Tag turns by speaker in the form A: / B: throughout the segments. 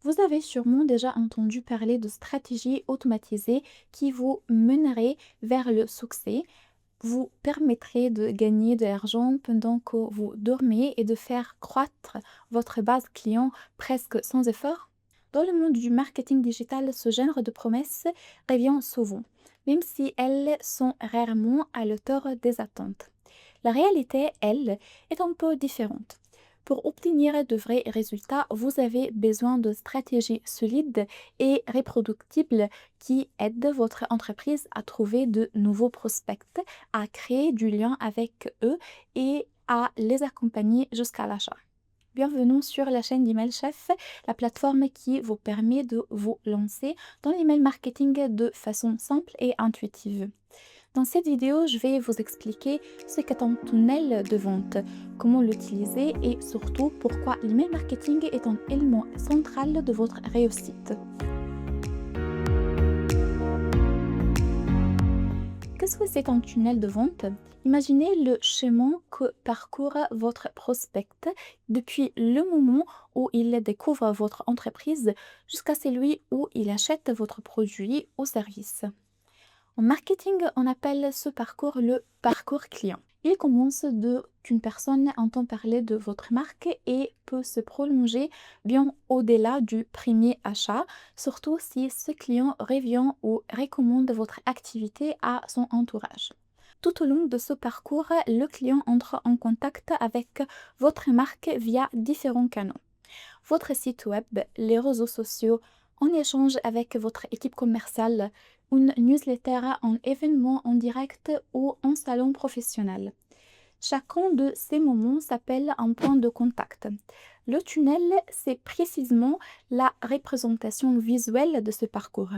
A: Vous avez sûrement déjà entendu parler de stratégies automatisées qui vous mèneraient vers le succès, vous permettraient de gagner de l'argent pendant que vous dormez et de faire croître votre base client presque sans effort. Dans le monde du marketing digital, ce genre de promesses revient souvent, même si elles sont rarement à l'auteur des attentes. La réalité, elle, est un peu différente. Pour obtenir de vrais résultats, vous avez besoin de stratégies solides et reproductibles qui aident votre entreprise à trouver de nouveaux prospects, à créer du lien avec eux et à les accompagner jusqu'à l'achat. Bienvenue sur la chaîne d'Email Chef, la plateforme qui vous permet de vous lancer dans l'email marketing de façon simple et intuitive. Dans cette vidéo, je vais vous expliquer ce qu'est un tunnel de vente, comment l'utiliser et surtout pourquoi l'email marketing est un élément central de votre réussite. Qu'est-ce que c'est un tunnel de vente? Imaginez le chemin que parcourt votre prospect depuis le moment où il découvre votre entreprise jusqu'à celui où il achète votre produit ou service. En marketing, on appelle ce parcours le parcours client. Il commence de qu'une personne entend parler de votre marque et peut se prolonger bien au-delà du premier achat, surtout si ce client revient ou recommande votre activité à son entourage. Tout au long de ce parcours, le client entre en contact avec votre marque via différents canaux. Votre site web, les réseaux sociaux, en échange avec votre équipe commerciale, une newsletter, un événement en direct ou un salon professionnel. Chacun de ces moments s'appelle un point de contact. Le tunnel, c'est précisément la représentation visuelle de ce parcours.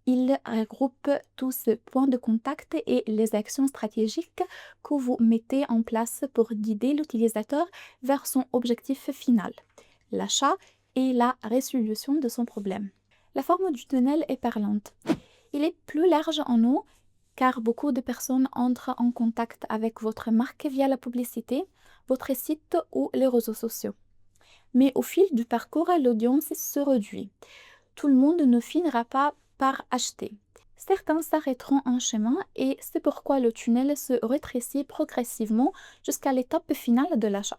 A: Il regroupe tous ces points de contact et les actions stratégiques que vous mettez en place pour guider l'utilisateur vers son objectif final, l'achat et la résolution de son problème. La forme du tunnel est parlante. Il est plus large en haut car beaucoup de personnes entrent en contact avec votre marque via la publicité, votre site ou les réseaux sociaux. Mais au fil du parcours, l'audience se réduit. Tout le monde ne finira pas par acheter. Certains s'arrêteront en chemin et c'est pourquoi le tunnel se rétrécit progressivement jusqu'à l'étape finale de l'achat.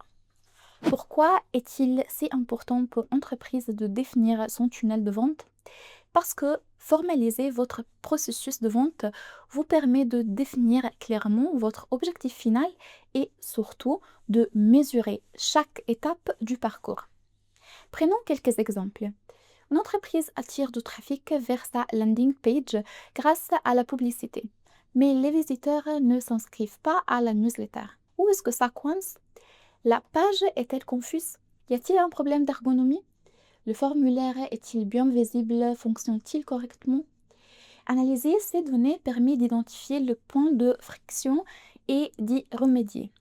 A: Pourquoi est-il si important pour l'entreprise de définir son tunnel de vente? Parce que formaliser votre processus de vente vous permet de définir clairement votre objectif final et surtout de mesurer chaque étape du parcours. Prenons quelques exemples. Une entreprise attire du trafic vers sa landing page grâce à la publicité, mais les visiteurs ne s'inscrivent pas à la newsletter. Où est-ce que ça coince? La page est-elle confuse? Y a-t-il un problème d'ergonomie? Le formulaire est-il bien visible? Fonctionne-t-il correctement? Analyser ces données permet d'identifier le point de friction et d'y remédier.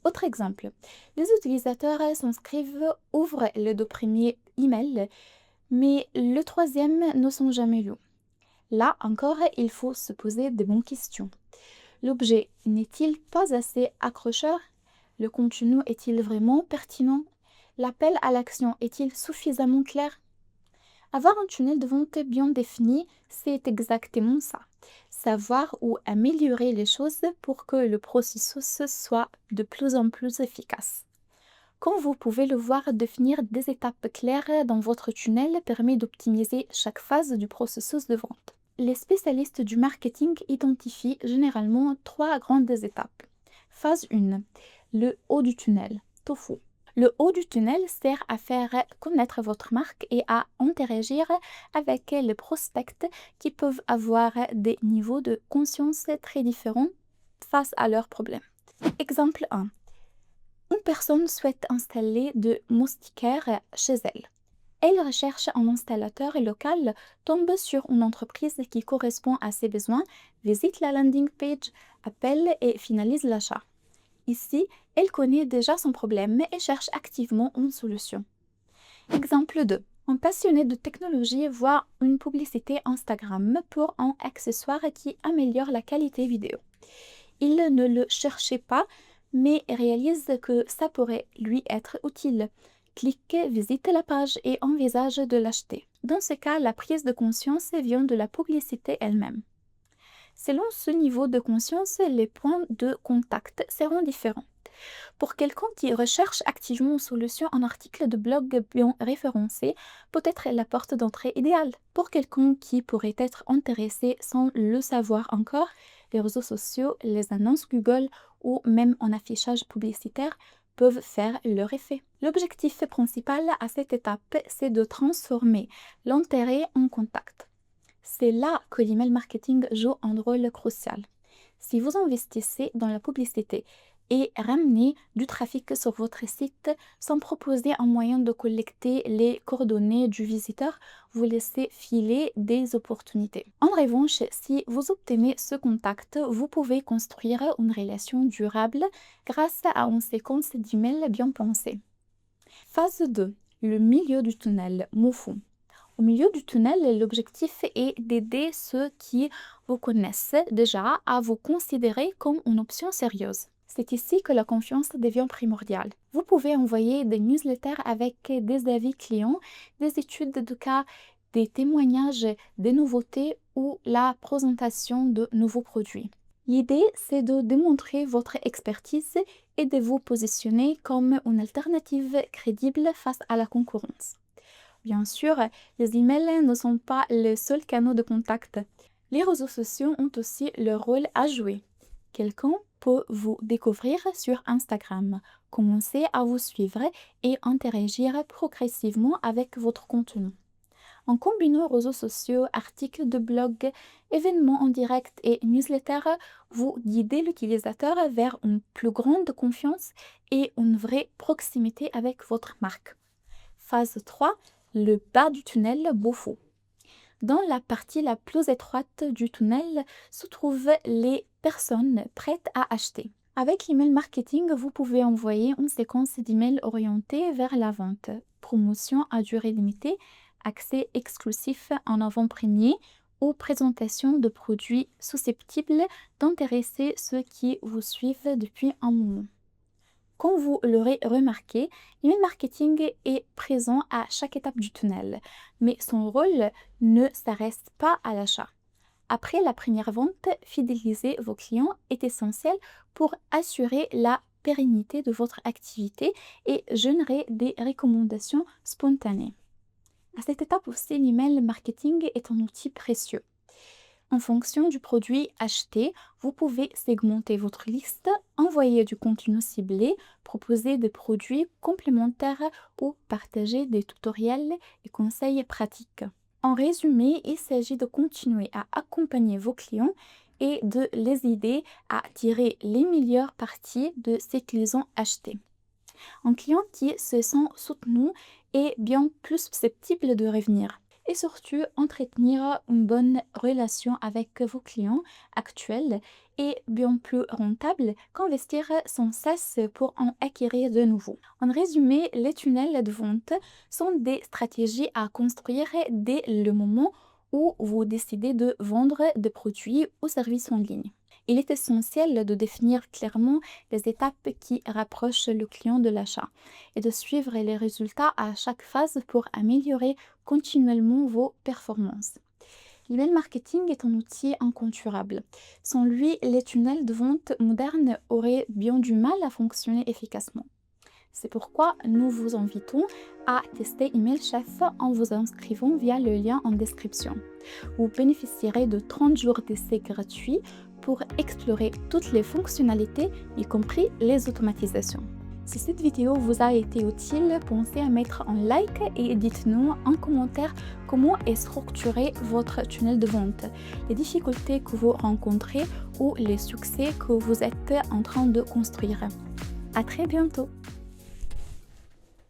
A: Autre exemple, les utilisateurs s'inscrivent, ouvrent les deux premiers emails, mais le troisième ne sont jamais lus. Là encore, il faut se poser de bonnes questions. L'objet n'est-il pas assez accrocheur? Le contenu est-il vraiment pertinent? L'appel à l'action est-il suffisamment clair? Avoir un tunnel de vente bien défini, c'est exactement ça. Savoir où améliorer les choses pour que le processus soit de plus en plus efficace. Comme vous pouvez le voir, définir des étapes claires dans votre tunnel permet d'optimiser chaque phase du processus de vente. Les spécialistes du marketing identifient généralement trois grandes étapes. Phase 1. Le haut du tunnel, tofu. Le haut du tunnel sert à faire connaître votre marque et à interagir avec les prospects qui peuvent avoir des niveaux de conscience très différents face à leurs problèmes. Exemple 1. Une personne souhaite installer de moustiquaires chez elle. Elle recherche un installateur local, tombe sur une entreprise qui correspond à ses besoins, visite la landing page, appelle et finalise l'achat. Ici, elle connaît déjà son problème et cherche activement une solution. Exemple 2. Un passionné de technologie voit une publicité Instagram pour un accessoire qui améliore la qualité vidéo. Il ne le cherchait pas, mais réalise que ça pourrait lui être utile. clique, visite la page et envisage de l'acheter. Dans ce cas, la prise de conscience vient de la publicité elle-même. Selon ce niveau de conscience, les points de contact seront différents. Pour quelqu'un qui recherche activement une solution, un article de blog bien référencé peut être la porte d'entrée idéale. Pour quelqu'un qui pourrait être intéressé sans le savoir encore, les réseaux sociaux, les annonces Google ou même un affichage publicitaire peuvent faire leur effet. L'objectif principal à cette étape, c'est de transformer l'intérêt en contact. C'est là que l'email marketing joue un rôle crucial. Si vous investissez dans la publicité et ramenez du trafic sur votre site sans proposer un moyen de collecter les coordonnées du visiteur, vous laissez filer des opportunités. En revanche, si vous obtenez ce contact, vous pouvez construire une relation durable grâce à une séquence d'emails bien pensée. Phase 2. Le milieu du tunnel, MOFU. Au milieu du tunnel, l'objectif est d'aider ceux qui vous connaissent déjà à vous considérer comme une option sérieuse. C'est ici que la confiance devient primordiale. Vous pouvez envoyer des newsletters avec des avis clients, des études de cas, des témoignages, des nouveautés ou la présentation de nouveaux produits. L'idée, c'est de démontrer votre expertise et de vous positionner comme une alternative crédible face à la concurrence. Bien sûr, les emails ne sont pas le seul canal de contact. Les réseaux sociaux ont aussi leur rôle à jouer. Quelqu'un peut vous découvrir sur Instagram, commencer à vous suivre et interagir progressivement avec votre contenu. En combinant réseaux sociaux, articles de blog, événements en direct et newsletters, vous guidez l'utilisateur vers une plus grande confiance et une vraie proximité avec votre marque. Phase 3. Le bas du tunnel MOFU. Dans la partie la plus étroite du tunnel se trouvent les personnes prêtes à acheter. Avec l'email marketing, vous pouvez envoyer une séquence d'emails orientée vers la vente, promotion à durée limitée, accès exclusif en avant-première ou présentation de produits susceptibles d'intéresser ceux qui vous suivent depuis un moment. Comme vous l'aurez remarqué, l'email marketing est présent à chaque étape du tunnel, mais son rôle ne s'arrête pas à l'achat. Après la première vente, fidéliser vos clients est essentiel pour assurer la pérennité de votre activité et générer des recommandations spontanées. À cette étape aussi, l'email marketing est un outil précieux. En fonction du produit acheté, vous pouvez segmenter votre liste, envoyer du contenu ciblé, proposer des produits complémentaires ou partager des tutoriels et conseils pratiques. En résumé, il s'agit de continuer à accompagner vos clients et de les aider à tirer les meilleures parties de ce qu'ils ont acheté. Un client qui se sent soutenu est bien plus susceptible de revenir. Et surtout, entretenir une bonne relation avec vos clients actuels est bien plus rentable qu'investir sans cesse pour en acquérir de nouveaux. En résumé, les tunnels de vente sont des stratégies à construire dès le moment où vous décidez de vendre des produits ou services en ligne. Il est essentiel de définir clairement les étapes qui rapprochent le client de l'achat et de suivre les résultats à chaque phase pour améliorer continuellement vos performances. L'email marketing est un outil incontournable. Sans lui, les tunnels de vente modernes auraient bien du mal à fonctionner efficacement. C'est pourquoi nous vous invitons à tester Email Chef en vous inscrivant via le lien en description. Vous bénéficierez de 30 jours d'essai gratuits pour explorer toutes les fonctionnalités, y compris les automatisations. Si cette vidéo vous a été utile, pensez à mettre un like et dites-nous en commentaire comment est structuré votre tunnel de vente, les difficultés que vous rencontrez ou les succès que vous êtes en train de construire. À très bientôt!